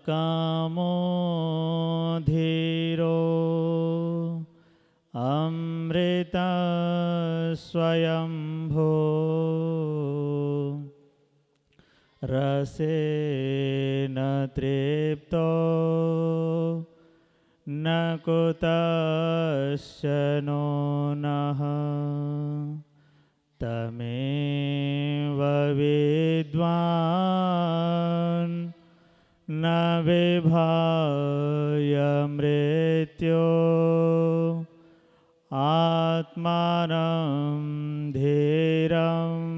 अकामो धीरो अमृता स्वयंभो रसेन तृप्तो न कुतश्चनो नः तमेव विद्वान् न विभाय मृत्यो आत्मानं धीरम्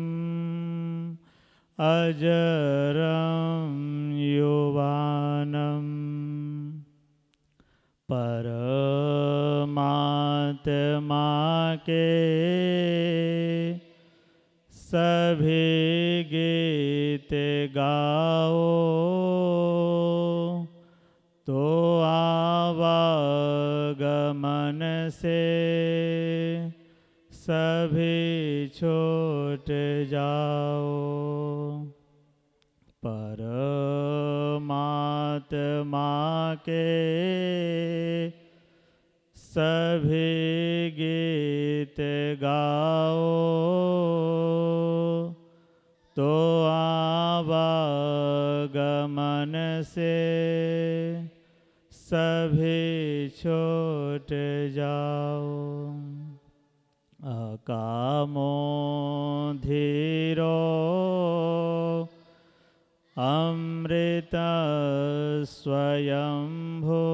अजरं युवानम् परमात्मा के सभी गीत गाओ तो आवागमन से सभी छूट जाओ। परमात्मा के सभी गीत गाओ तो आवागमन से सभी छूट जाओ। अकामो धीरो अमृता स्वयंभो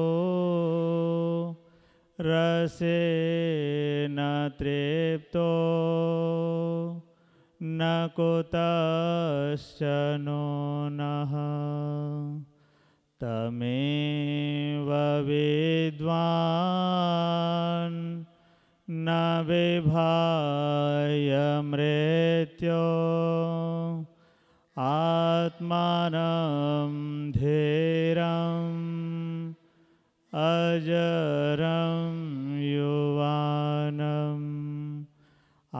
रसेन तृप्तो न कुतश्चनो नः तमेव विद्वान् न विभाय मृत्यो आत्मानं धीरम् अजरं युवानम्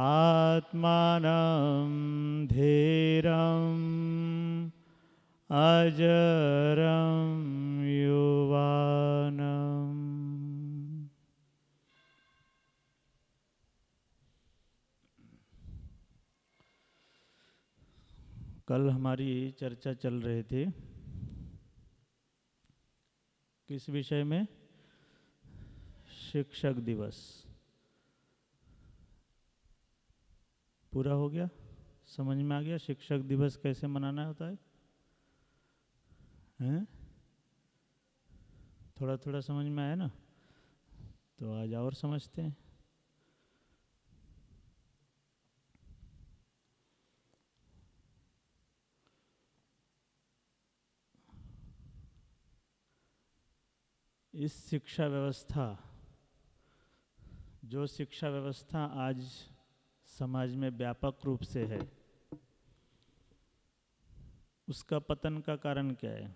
आत्मानं धीरम् अजरं युवानम्। कल हमारी चर्चा चल रही थी किस विषय में? शिक्षक दिवस पूरा हो गया, समझ में आ गया शिक्षक दिवस कैसे मनाना होता है? हैं? थोड़ा थोड़ा समझ में आया ना? तो आज और समझते हैं। इस शिक्षा व्यवस्था, जो शिक्षा व्यवस्था आज समाज में व्यापक रूप से है, उसका पतन का कारण क्या है?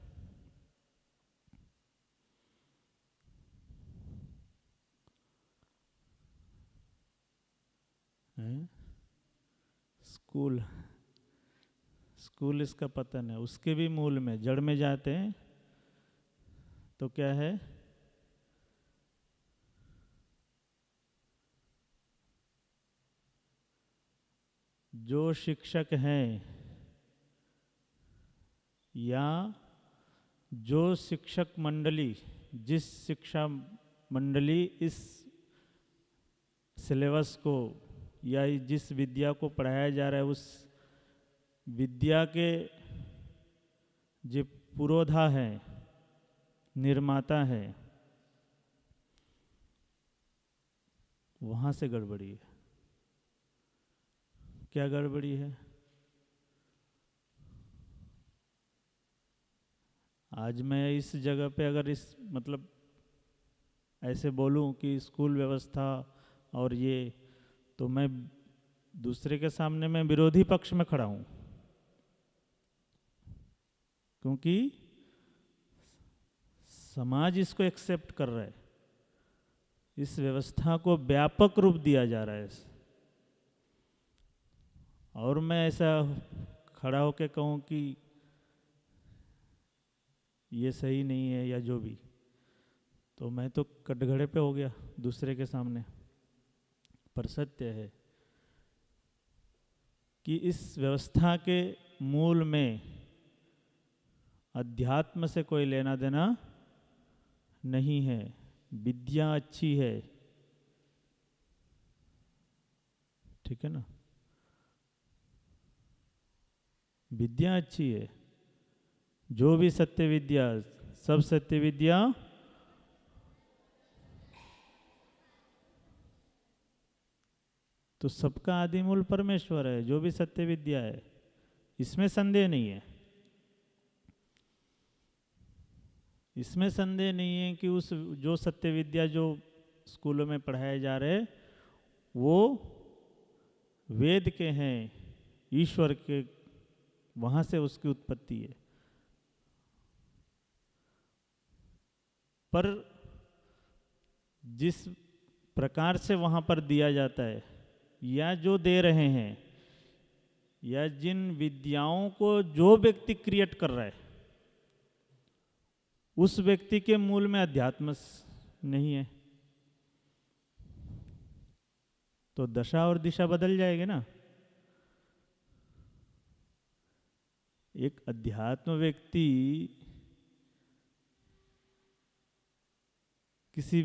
स्कूल इसका पतन है। उसके भी मूल में, जड़ में जाते हैं तो क्या है? जो शिक्षक हैं या जो शिक्षक मंडली, जिस शिक्षा मंडली इस सिलेबस को या जिस विद्या को पढ़ाया जा रहा है, उस विद्या के जो पुरोधा है, निर्माता है, वहाँ से गड़बड़ी है। क्या गड़बड़ी है? आज मैं इस जगह पे अगर इस मतलब ऐसे बोलूं कि स्कूल व्यवस्था और ये, तो मैं दूसरे के सामने मैं विरोधी पक्ष में खड़ा हूं, क्योंकि समाज इसको एक्सेप्ट कर रहा है, इस व्यवस्था को व्यापक रूप दिया जा रहा है। और मैं ऐसा खड़ा होकर कहूं कि ये सही नहीं है या जो भी, तो मैं तो कटघरे पे हो गया दूसरे के सामने। पर सत्य है कि इस व्यवस्था के मूल में अध्यात्म से कोई लेना देना नहीं है। विद्या अच्छी है, ठीक है ना, विद्या अच्छी है। जो भी सत्य विद्या, सब सत्य विद्या तो सबका आदि मूल परमेश्वर है, जो भी सत्य विद्या है, इसमें संदेह नहीं है। इसमें संदेह नहीं है कि उस जो सत्य विद्या जो स्कूलों में पढ़ाए जा रहे वो वेद के हैं, ईश्वर के, वहां से उसकी उत्पत्ति है। पर जिस प्रकार से वहां पर दिया जाता है या जो दे रहे हैं या जिन विद्याओं को जो व्यक्ति क्रिएट कर रहा है, उस व्यक्ति के मूल में अध्यात्म नहीं है, तो दशा और दिशा बदल जाएगी ना। एक अध्यात्म व्यक्ति किसी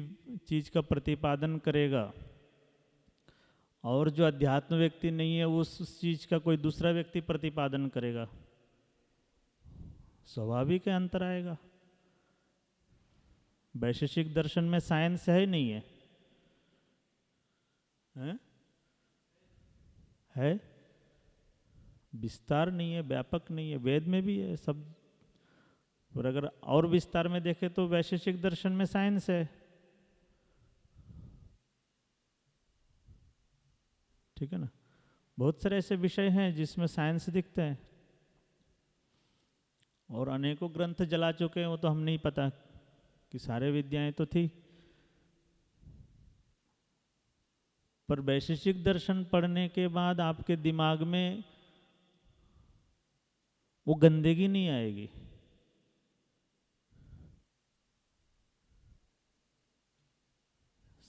चीज का प्रतिपादन करेगा और जो अध्यात्म व्यक्ति नहीं है उस चीज का कोई दूसरा व्यक्ति प्रतिपादन करेगा, स्वाभाविक है अंतर आएगा। वैशेषिक दर्शन में साइंस है नहीं है, है? विस्तार नहीं है, व्यापक नहीं है। वेद में भी है सब, और अगर और विस्तार में देखें तो वैशेषिक दर्शन में साइंस है, ठीक है ना। बहुत सारे ऐसे विषय हैं जिसमें साइंस दिखते हैं, और अनेकों ग्रंथ जला चुके हैं, वो तो हम नहीं पता कि सारे विद्याएं तो थी। पर वैशेषिक दर्शन पढ़ने के बाद आपके दिमाग में वो गंदगी नहीं आएगी।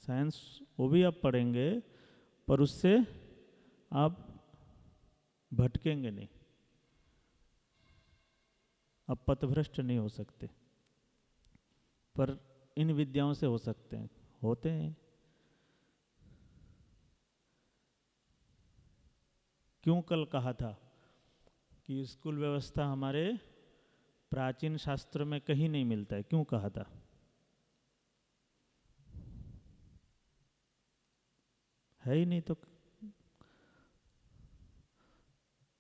साइंस वो भी आप पढ़ेंगे, पर उससे आप भटकेंगे नहीं, आप पथभ्रष्ट नहीं हो सकते। पर इन विद्याओं से हो सकते हैं, होते हैं। क्यों कल कहा था कि स्कूल व्यवस्था हमारे प्राचीन शास्त्र में कहीं नहीं मिलता है, क्यों कहा था? है ही नहीं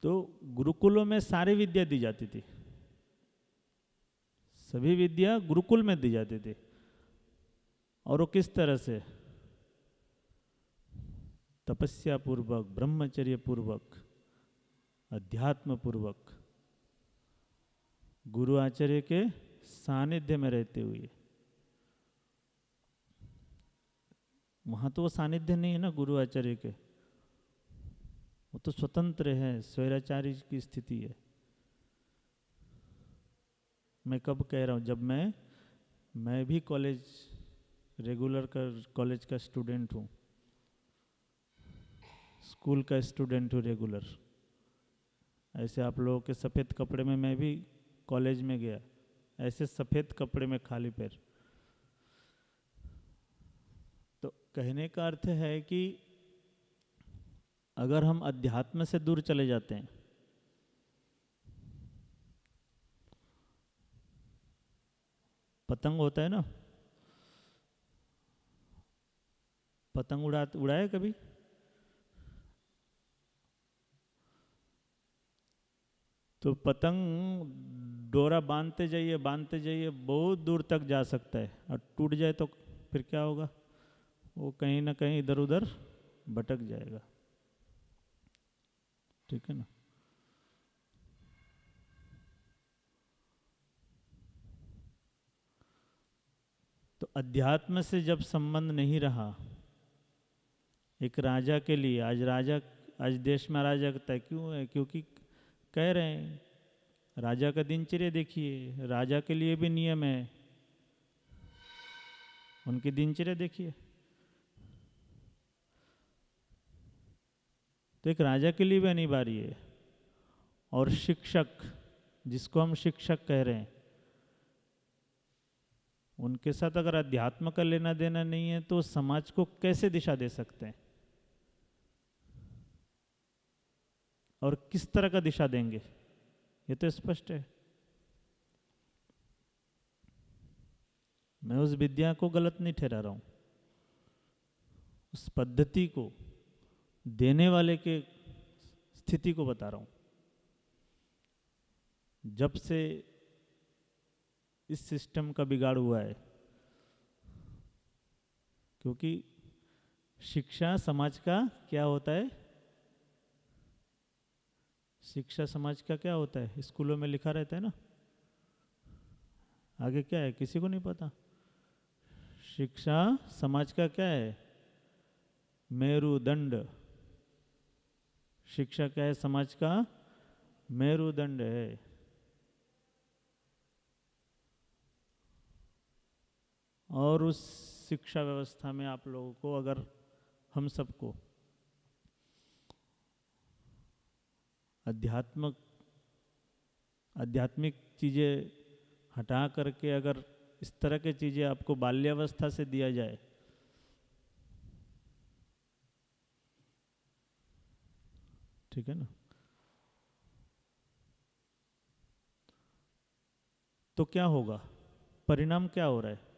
तो गुरुकुलों में सारी विद्या दी जाती थी, सभी विद्या गुरुकुल में दी जाती थी। और वो किस तरह से? तपस्या पूर्वक, ब्रह्मचर्य पूर्वक, अध्यात्म पूर्वक, गुरु आचार्य के सानिध्य में रहते हुए। वहां तो वो सानिध्य नहीं है ना गुरु आचार्य के, वो तो स्वतंत्र है, स्वैराचार्य की स्थिति है। मैं कब कह रहा हूँ, जब मैं भी कॉलेज रेगुलर का कॉलेज का स्टूडेंट हूँ, स्कूल का स्टूडेंट हूँ रेगुलर। ऐसे आप लोगों के सफ़ेद कपड़े में मैं भी कॉलेज में गया, ऐसे सफ़ेद कपड़े में खाली पैर। तो कहने का अर्थ है कि अगर हम अध्यात्म से दूर चले जाते हैं, पतंग होता है ना, पतंग उड़ाए कभी? तो पतंग डोरा बांधते जाइए बहुत दूर तक जा सकता है, और टूट जाए तो फिर क्या होगा? वो कहीं ना कहीं इधर उधर भटक जाएगा, ठीक है ना। तो अध्यात्म से जब संबंध नहीं रहा एक राजा के लिए, आज देश में अराजकता क्यों है? क्योंकि कह रहे हैं राजा का दिनचर्या देखिए, राजा के लिए भी नियम है, उनकी दिनचर्या देखिए। तो एक राजा के लिए भी अनिवार्य है। और शिक्षक, जिसको हम शिक्षक कह रहे हैं, उनके साथ अगर अध्यात्म का लेना देना नहीं है तो समाज को कैसे दिशा दे सकते हैं, और किस तरह का दिशा देंगे, ये तो स्पष्ट है। मैं उस विद्या को गलत नहीं ठहरा रहा हूं, उस पद्धति को, देने वाले के स्थिति को बता रहा हूं। जब से इस सिस्टम का बिगाड़ हुआ है, क्योंकि शिक्षा समाज का क्या होता है, शिक्षा समाज का क्या होता है, स्कूलों में लिखा रहता है ना, आगे क्या है किसी को नहीं पता। शिक्षा समाज का क्या है, मेरुदंड। शिक्षा क्या है, समाज का मेरुदंड है। और उस शिक्षा व्यवस्था में आप लोगों को, अगर हम सबको आध्यात्मिक चीज़ें हटा करके अगर इस तरह की चीज़ें आपको बाल्यावस्था से दिया जाए, ठीक है ना, तो क्या होगा, परिणाम क्या हो रहा है।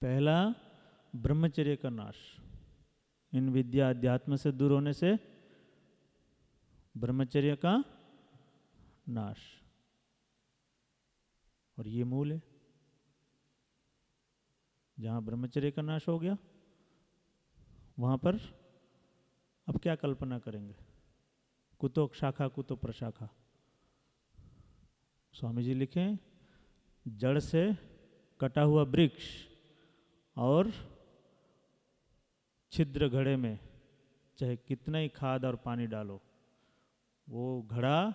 पहला, ब्रह्मचर्य का नाश। इन विद्या अध्यात्म से दूर होने से ब्रह्मचर्य का नाश, और ये मूल है। जहां ब्रह्मचर्य का नाश हो गया, वहां पर अब क्या कल्पना करेंगे, कुतो शाखा कुतो प्रशाखा। स्वामी जी लिखे, जड़ से कटा हुआ वृक्ष और छिद्र घड़े में चाहे कितना ही खाद और पानी डालो, वो घड़ा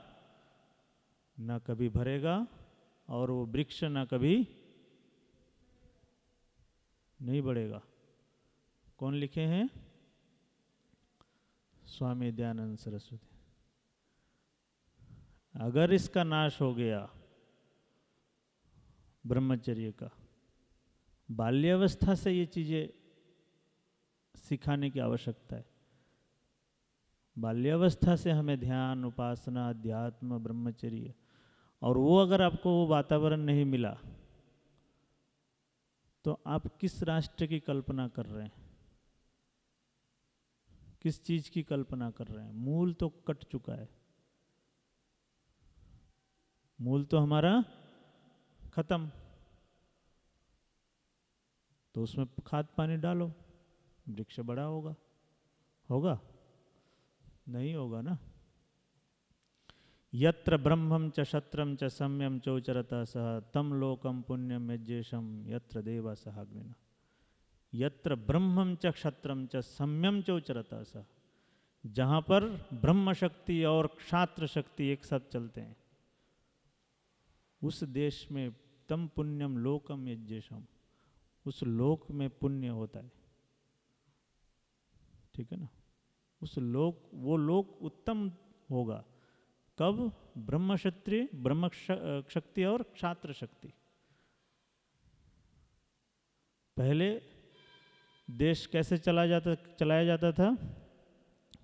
ना कभी भरेगा और वो वृक्ष ना कभी नहीं बढ़ेगा। कौन लिखे हैं, स्वामी दयानंद सरस्वती। अगर इसका नाश हो गया ब्रह्मचर्य का, बाल्यावस्था से ये चीजें सिखाने की आवश्यकता है। बाल्यावस्था से हमें ध्यान, उपासना, अध्यात्म, ब्रह्मचर्य, और वो अगर आपको वो वातावरण नहीं मिला तो आप किस राष्ट्र की कल्पना कर रहे हैं, किस चीज की कल्पना कर रहे हैं। मूल तो कट चुका है, मूल तो हमारा खत्म। तो उसमें खाद पानी डालो, वृक्ष बड़ा होगा, होगा नहीं होगा ना। यत्र ब्रह्मं च क्षत्रं च सम्यं चोचरता सह तम लोकम पुण्यम यज्ञेशम यत्र देवा सहाग्निना। यत्र ब्रह्मं च क्षत्रं च सम्यम चोचरता सह, जहां पर ब्रह्म शक्ति और क्षात्र शक्ति एक साथ चलते हैं, उस देश में तम पुण्यम लोकम यज्ञेशम, उस लोक में पुण्य होता है, ठीक है ना। उस लोक, वो लोक उत्तम होगा कब, ब्रह्म क्षत्रिय, ब्रह्म शक्ति और क्षात्र शक्ति। पहले देश कैसे चलाया जाता था,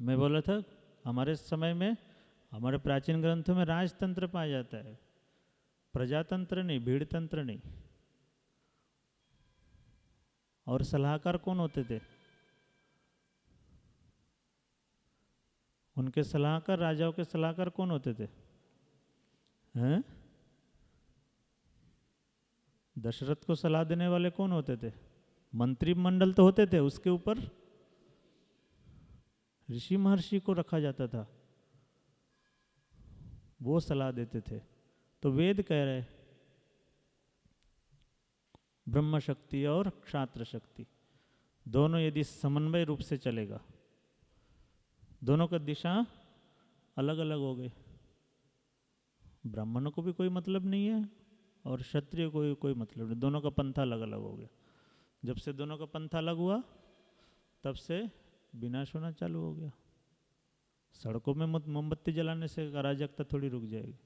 मैं बोला था हमारे समय में, हमारे प्राचीन ग्रंथों में राजतंत्र पाया जाता है, प्रजातंत्र नहीं, भीड़तंत्र नहीं। और सलाहकार कौन होते थे, उनके सलाहकार, राजाओं के सलाहकार कौन होते थे, हैं? दशरथ को सलाह देने वाले कौन होते थे, मंत्रिमंडल तो होते थे, उसके ऊपर ऋषि महर्षि को रखा जाता था, वो सलाह देते थे। तो वेद कह रहे ब्रह्म शक्ति और क्षात्र शक्ति दोनों यदि समन्वय रूप से चलेगा, दोनों का दिशा अलग अलग हो गए। ब्राह्मणों को भी कोई मतलब नहीं है और क्षत्रिय को भी कोई मतलब नहीं, दोनों का पंथा अलग अलग हो गया। जब से दोनों का पंथा अलग हुआ तब से विनाश होना चालू हो गया। सड़कों में मोमबत्ती जलाने से अराजकता थोड़ी रुक जाएगी।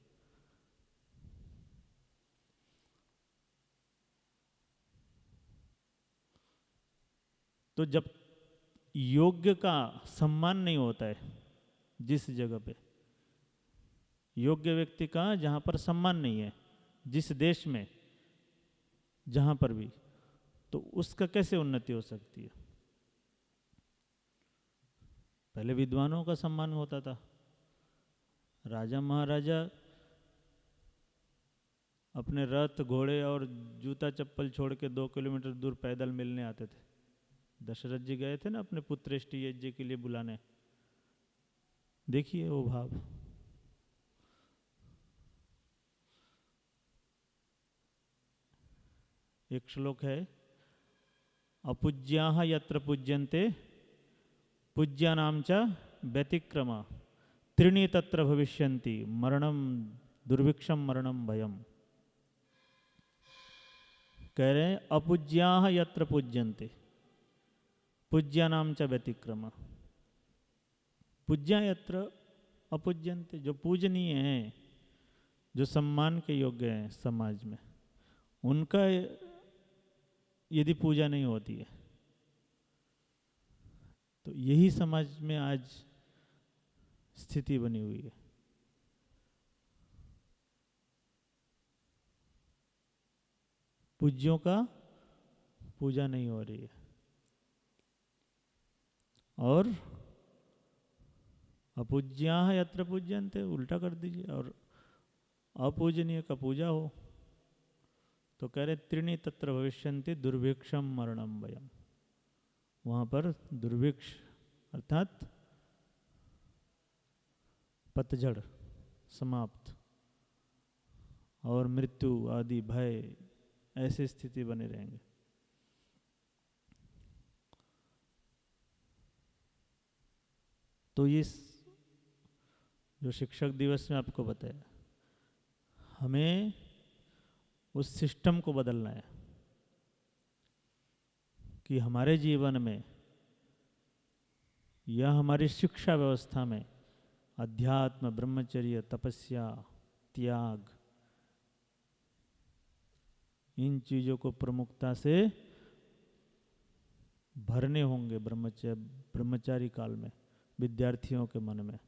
तो जब योग्य का सम्मान नहीं होता है जिस जगह पे, योग्य व्यक्ति का जहां पर सम्मान नहीं है, जिस देश में जहां पर भी, तो उसका कैसे उन्नति हो सकती है? पहले विद्वानों का सम्मान होता था, राजा महाराजा अपने रथ घोड़े और जूता चप्पल छोड़ के 2 किलोमीटर दूर पैदल मिलने आते थे। दशरथ जी गए थे ना अपने पुत्रेष्टि यज्ञ के लिए बुलाने, देखिए वो भाव। एक श्लोक है, अपूज्याः यत्र पूज्यन्ते पूज्यानां च व्यतिक्रमा त्रीणि तत्र भविष्यन्ति मरणम दुर्भिक्षम मरणम भयम। कह रहे हैं अपूज्याः यत्र पूज्यन्ते पूज्यानां च व्यतिक्रमा, पूज्या यत्र अपूज्यन्ते, जो पूजनीय हैं, जो सम्मान के योग्य हैं समाज में, उनका यदि पूजा नहीं होती है तो यही समाज में आज स्थिति बनी हुई है। पूज्यों का पूजा नहीं हो रही है और अपूज्याः यत्र पूज्यन्ते उल्टा कर दीजिए और अपूजनीय का पूजा हो। तो कह रहे त्रीणि तत्र भविष्यन्ति दुर्भिक्षम मरणम भयम, वहाँ पर दुर्भिक्ष अर्थात पतझड़ समाप्त और मृत्यु आदि भय, ऐसी स्थिति बने रहेंगे। तो इस जो शिक्षक दिवस में आपको बताया, हमें उस सिस्टम को बदलना है कि हमारे जीवन में या हमारी शिक्षा व्यवस्था में अध्यात्म, ब्रह्मचर्य, तपस्या, त्याग, इन चीजों को प्रमुखता से भरने होंगे ब्रह्मचारी काल में विद्यार्थियों के मन में।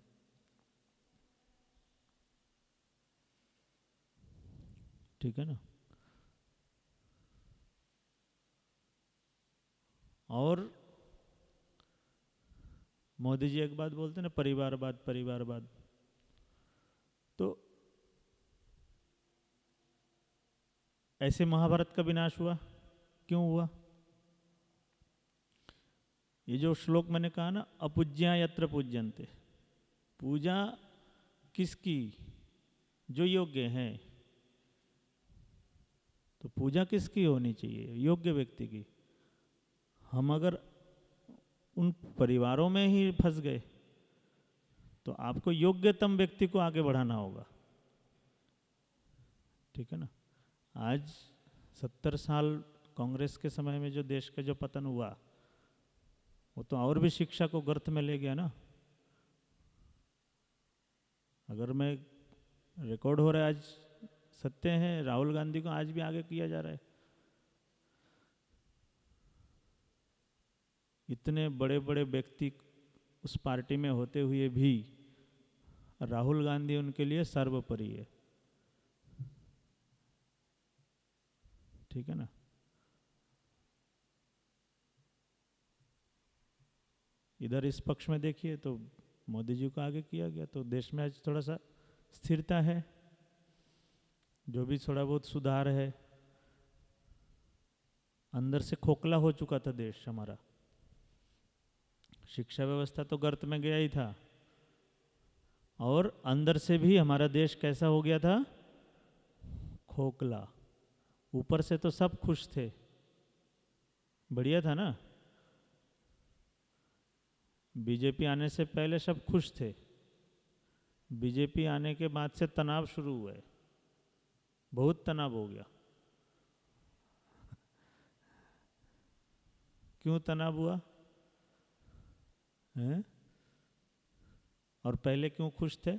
ठीक है ना? और मोदी जी एक बात बोलते हैं ना, परिवारवाद परिवारवाद। तो ऐसे महाभारत का विनाश हुआ, क्यों हुआ? ये जो श्लोक मैंने कहा ना, अपूज्या यत्र पूज्यन्ते, पूजा किसकी? जो योग्य हैं। तो पूजा किसकी होनी चाहिए? योग्य व्यक्ति की। हम अगर उन परिवारों में ही फंस गए तो आपको योग्यतम व्यक्ति को आगे बढ़ाना होगा। ठीक है ना? आज 70 साल कांग्रेस के समय में जो देश का जो पतन हुआ, वो तो और भी शिक्षा को गर्त में ले गया ना। अगर मैं रिकॉर्ड हो रहा है, आज सत्य है, राहुल गांधी को आज भी आगे किया जा रहा है। इतने बड़े बड़े व्यक्ति उस पार्टी में होते हुए भी राहुल गांधी उनके लिए सर्वोपरि है। ठीक है ना? इधर इस पक्ष में देखिए तो मोदी जी को आगे किया गया, तो देश में आज थोड़ा सा स्थिरता है, जो भी थोड़ा बहुत सुधार है। अंदर से खोखला हो चुका था देश हमारा, शिक्षा व्यवस्था तो गर्त में गया ही था, और अंदर से भी हमारा देश कैसा हो गया था? खोखला। ऊपर से तो सब खुश थे, बढ़िया था ना, बीजेपी आने से पहले सब खुश थे, बीजेपी आने के बाद से तनाव शुरू हुआ है, बहुत तनाव हो गया। क्यों तनाव हुआ है? और पहले क्यों खुश थे?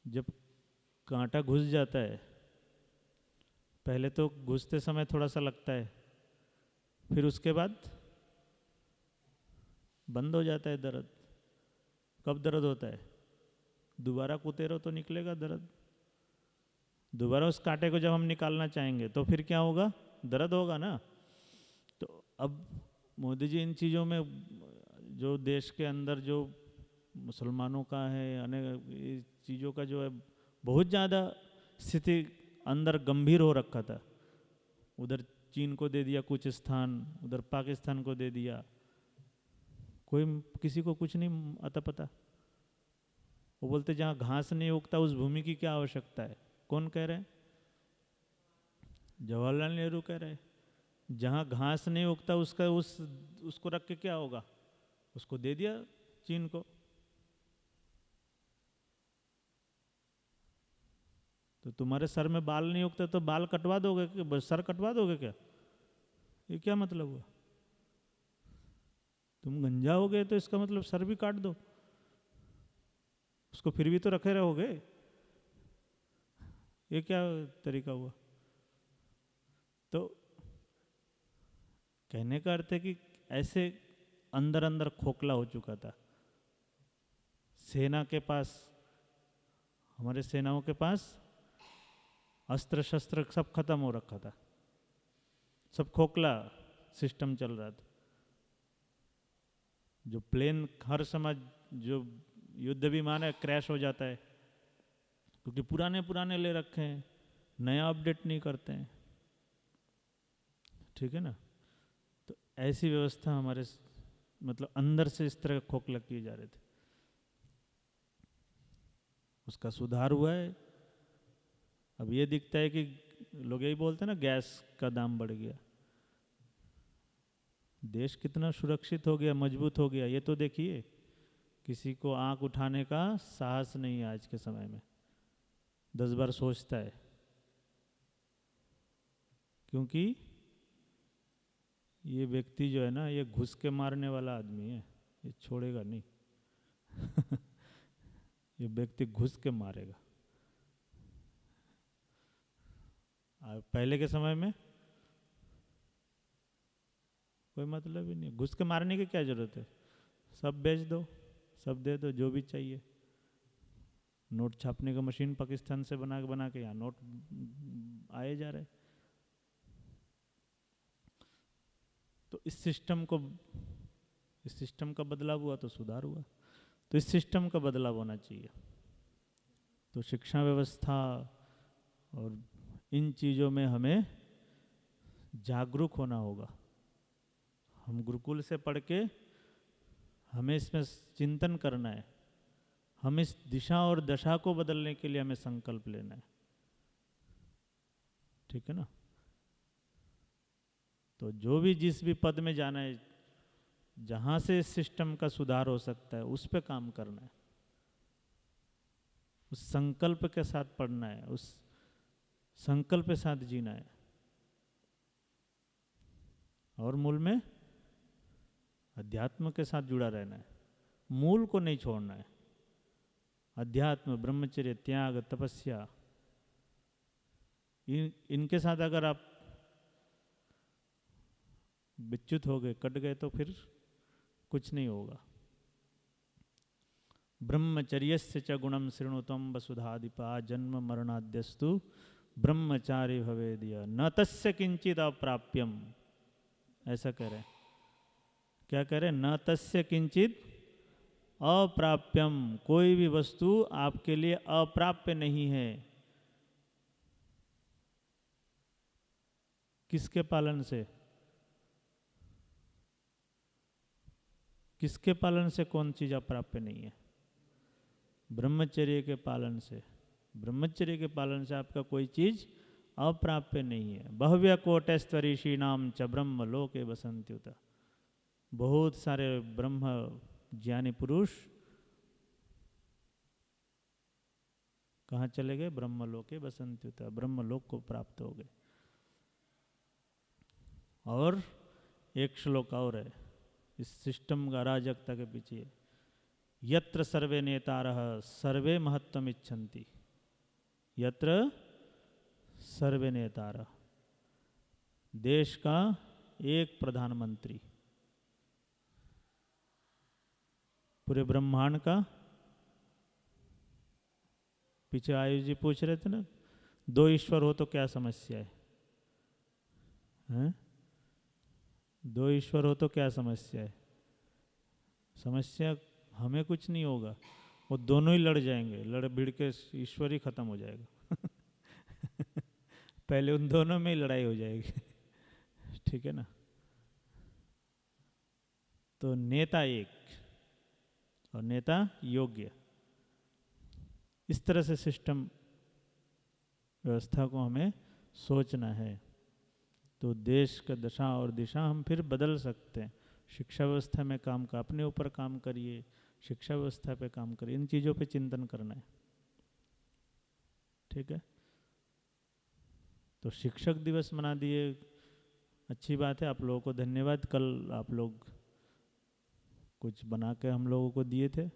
जब कांटा घुस जाता है, पहले तो घुसते समय थोड़ा सा लगता है, फिर उसके बाद बंद हो जाता है दर्द। कब दर्द होता है? दोबारा कुतेरो तो निकलेगा दर्द। दोबारा उस कांटे को जब हम निकालना चाहेंगे तो फिर क्या होगा? दर्द होगा ना। तो अब मोदी जी इन चीज़ों में, जो देश के अंदर जो मुसलमानों का है, अनेक चीज़ों का जो है, बहुत ज़्यादा स्थिति अंदर गंभीर हो रखा था। उधर चीन को दे दिया कुछ स्थान, उधर पाकिस्तान को दे दिया, कोई किसी को कुछ नहीं आता पता। वो बोलते जहाँ घास नहीं उगता उस भूमि की क्या आवश्यकता है। कौन कह रहे हैं? जवाहरलाल नेहरू कह रहे हैं। जहाँ घास नहीं उगता उसको रख के क्या होगा? उसको दे दिया चीन को। तो तुम्हारे सर में बाल नहीं उगते तो बाल कटवा दोगे क्या? सर कटवा दोगे क्या? ये क्या मतलब हुआ? तुम गंजा हो गए तो इसका मतलब सर भी काट दो, उसको फिर भी तो रखे रहोगे। ये क्या तरीका हुआ? तो कहने का अर्थ है कि ऐसे अंदर अंदर खोखला हो चुका था। सेना के पास, हमारे सेनाओं के पास अस्त्र शस्त्र सब खत्म हो रखा था, सब खोखला सिस्टम चल रहा था। जो प्लेन हर समय, जो युद्ध विमान है, क्रैश हो जाता है क्योंकि पुराने पुराने ले रखे हैं, नया अपडेट नहीं करते हैं। ठीक है ना? तो ऐसी व्यवस्था हमारे मतलब अंदर से इस तरह खोखला किए जा रहे थे। उसका सुधार हुआ है। अब ये दिखता है कि लोग यही बोलते हैं ना, गैस का दाम बढ़ गया। देश कितना सुरक्षित हो गया, मजबूत हो गया, ये तो देखिए। किसी को आंख उठाने का साहस नहीं है आज के समय में, 10 बार सोचता है, क्योंकि ये व्यक्ति जो है ना, ये घुस के मारने वाला आदमी है, ये छोड़ेगा नहीं। ये व्यक्ति घुस के मारेगा। पहले के समय में कोई मतलब ही नहीं, घुस के मारने की क्या जरूरत है? सब बेच दो, सब दे दो, जो भी चाहिए। नोट छापने का मशीन पाकिस्तान से बना के यहाँ नोट आए जा रहे। तो इस सिस्टम का बदलाव हुआ तो सुधार हुआ। तो इस सिस्टम का बदलाव होना चाहिए। तो शिक्षा व्यवस्था और इन चीज़ों में हमें जागरूक होना होगा। हम गुरुकुल से पढ़ के हमें इसमें चिंतन करना है। हम इस दिशा और दशा को बदलने के लिए हमें संकल्प लेना है। ठीक है ना? तो जो भी जिस भी पद में जाना है, जहाँ से इस सिस्टम का सुधार हो सकता है उस पर काम करना है। उस संकल्प के साथ पढ़ना है, उस संकल्प के साथ जीना है। और मूल में अध्यात्म के साथ जुड़ा रहना है, मूल को नहीं छोड़ना है। अध्यात्म, ब्रह्मचर्य, त्याग, तपस्या, इनके साथ अगर आप विच्युत हो गए, कट गए, तो फिर कुछ नहीं होगा। ब्रह्मचर्यस्य च गुणम शृणुत्वं वसुधाधिपा जन्म मरणाद्यस्तु ब्रह्मचारी भवेदिय न तस्य किंचित अप्राप्यम। ऐसा कह रहे हैं। क्या कह रहे हैं? न तस्य किंचित अप्राप्यम। कोई भी वस्तु आपके लिए अप्राप्य नहीं है। किसके पालन से? किसके पालन से कौन चीज अप्राप्य नहीं है? ब्रह्मचर्य के पालन से। ब्रह्मचर्य के पालन से आपका कोई चीज अप्राप्य नहीं है। बहव्य कोटैस्त्वरीषीणाम च ब्रह्म लोके बसन्त्युत। बहुत सारे ब्रह्म ज्ञानी पुरुष कहाँ चले गए? ब्रह्मलोके बसंत्युता, ब्रह्मलोक को प्राप्त हो गए। और एक श्लोक और है इस सिस्टम का अराजकता के पीछे, यत्र सर्वे नेतारः सर्वे महत्वम इच्छन्ति, यत्र सर्वे नेतारः, देश का एक प्रधानमंत्री, पूरे ब्रह्मांड का, पीछे आयुष जी पूछ रहे थे ना, दो ईश्वर हो तो क्या समस्या है? हैं? दो ईश्वर हो तो क्या समस्या है? समस्या हमें कुछ नहीं होगा, वो दोनों ही लड़ जाएंगे, लड़ भिड़ के ईश्वर ही खत्म हो जाएगा। पहले उन दोनों में ही लड़ाई हो जाएगी। ठीक है ना? तो नेता एक और नेता योग्य, इस तरह से सिस्टम व्यवस्था को हमें सोचना है। तो देश का दशा और दिशा हम फिर बदल सकते हैं। शिक्षा व्यवस्था में काम का, अपने ऊपर काम करिए, शिक्षा व्यवस्था पे काम करिए, इन चीज़ों पे चिंतन करना है। ठीक है? तो शिक्षक दिवस मना दिए, अच्छी बात है, आप लोगों को धन्यवाद। कल आप लोग कुछ बना के हम लोगों को दिए थे,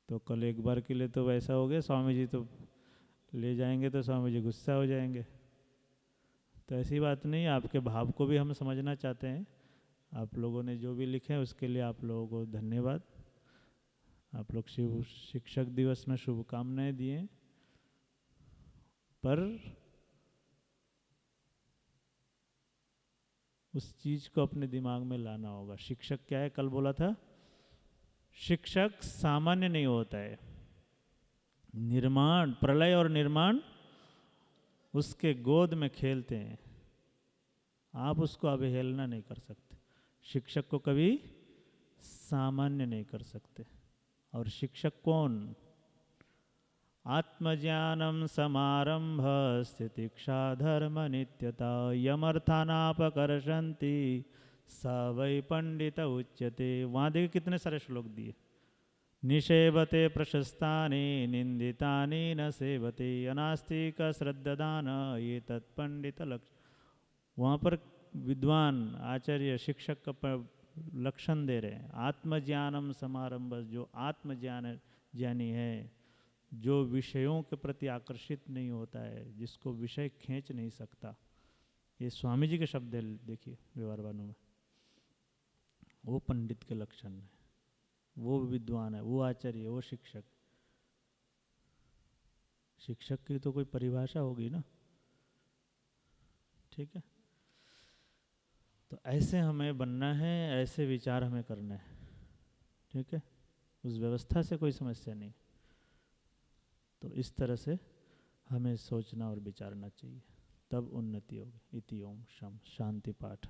तो कल एक बार के लिए तो वैसा हो गया, स्वामी जी तो ले जाएंगे तो स्वामी जी गुस्सा हो जाएंगे। तो ऐसी बात नहीं, आपके भाव को भी हम समझना चाहते हैं। आप लोगों ने जो भी लिखे हैं उसके लिए आप लोगों को धन्यवाद। आप लोग शिक्षक दिवस में शुभकामनाएं दिए, पर उस चीज को अपने दिमाग में लाना होगा। शिक्षक क्या है? कल बोला था, शिक्षक सामान्य नहीं होता है। निर्माण, प्रलय और निर्माण उसके गोद में खेलते हैं, आप उसको अवहेलना नहीं कर सकते। शिक्षक को कभी सामान्य नहीं कर सकते। और शिक्षक कौन? आत्मज्ञानम समारंभ स्थितिक्षा धर्म नित्यता यमर्थानापकर्षन्ति स वै पंडित उच्यते। वहाँ देखिए कितने सारे श्लोक दिए। निषेवते प्रशस्तानि निंदितानि न सेवते अनास्तिक श्रद्धादान ये तत्पंडित लक्ष्य। वहाँ पर विद्वान आचार्य शिक्षक का लक्षण दे रहे हैं। आत्मज्ञानम समारंभ, जो आत्मज्ञान ज्ञानी है, जो विषयों के प्रति आकर्षित नहीं होता है, जिसको विषय खींच नहीं सकता। ये स्वामी जी के शब्द है, देखिए व्यवहारवानों में। वो पंडित के लक्षण है, वो विद्वान है, वो आचार्य है, वो शिक्षक। शिक्षक की तो कोई परिभाषा होगी ना। ठीक है? तो ऐसे हमें बनना है, ऐसे विचार हमें करना है। ठीक है? उस व्यवस्था से कोई समस्या नहीं। तो इस तरह से हमें सोचना और विचारना चाहिए, तब उन्नति होगी। इति ओम शांति पाठ।